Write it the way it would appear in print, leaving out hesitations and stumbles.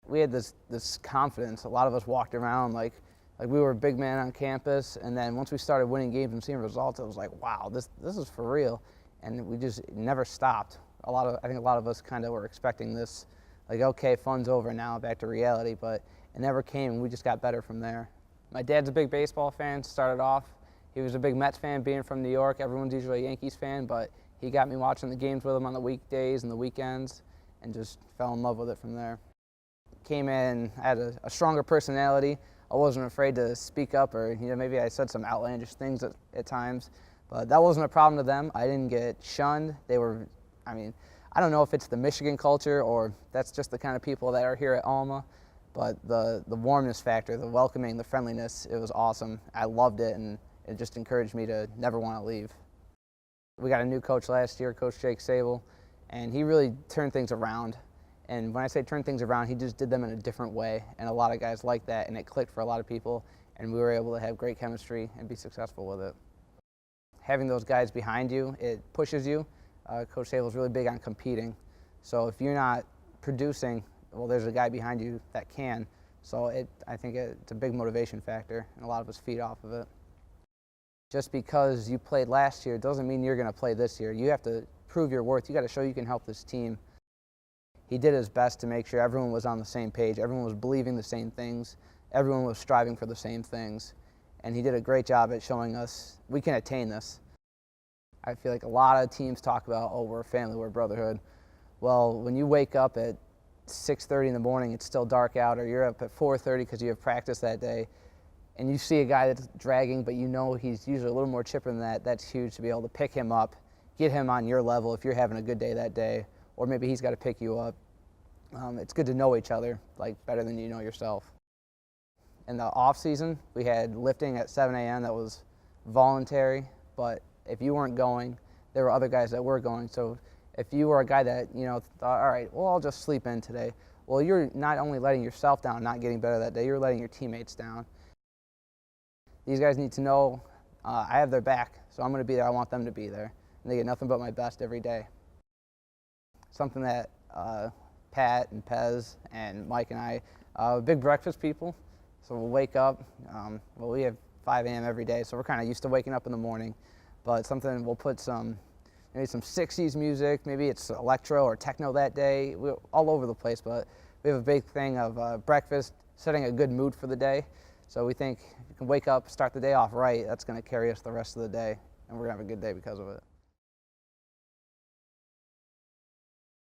We had this confidence. A lot of us walked around like we were a big man on campus, and then once we started winning games and seeing results, it was like, wow, this is for real, and we just never stopped. I think a lot of us kind of were expecting this, like, okay, fun's over now, back to reality, but it never came, and we just got better from there. My dad's a big baseball fan, started off. He was a big Mets fan, being from New York. Everyone's usually a Yankees fan, but he got me watching the games with him on the weekdays and the weekends, and just fell in love with it from there. Came in, I had a stronger personality. I wasn't afraid to speak up, or maybe I said some outlandish things at times, but that wasn't a problem to them. I didn't get shunned. They were, I don't know if it's the Michigan culture or that's just the kind of people that are here at Alma, but the warmness factor, the welcoming, the friendliness, it was awesome. I loved it, and it just encouraged me to never want to leave. We got a new coach last year, Coach Jake Sable, and he really turned things around. And when I say turn things around, he just did them in a different way, and a lot of guys like that, and it clicked for a lot of people, and we were able to have great chemistry and be successful with it. Having those guys behind you, it pushes you. Coach Sable's really big on competing, so if you're not producing, well, there's a guy behind you that can. So I think it's a big motivation factor, and a lot of us feed off of it. Just because you played last year doesn't mean you're going to play this year. You have to prove your worth. You got to show you can help this team. He did his best to make sure everyone was on the same page, everyone was believing the same things, everyone was striving for the same things, and he did a great job at showing us we can attain this. I feel like a lot of teams talk about, oh, we're a family, we're a brotherhood. Well, when you wake up at 6:30 in the morning, it's still dark out, or you're up at 4:30 because you have practice that day, and you see a guy that's dragging, but you know he's usually a little more chipper than that, that's huge to be able to pick him up, get him on your level if you're having a good day that day, or maybe he's got to pick you up. It's good to know each other, like, better than you know yourself. In the off season, we had lifting at 7 a.m. that was voluntary, but if you weren't going, there were other guys that were going. So if you were a guy that, thought, all right, well, I'll just sleep in today. Well, you're not only letting yourself down, not getting better that day, you're letting your teammates down. These guys need to know I have their back, so I'm going to be there. I want them to be there. And they get nothing but my best every day. Something that Pat and Pez and Mike and I, big breakfast people, so we'll wake up. We have 5 a.m. every day, so we're kind of used to waking up in the morning. But something, we'll put maybe some 60s music, maybe it's electro or techno that day. We're all over the place, but we have a big thing of breakfast, setting a good mood for the day. So we think if you can wake up, start the day off right, that's going to carry us the rest of the day, and we're going to have a good day because of it.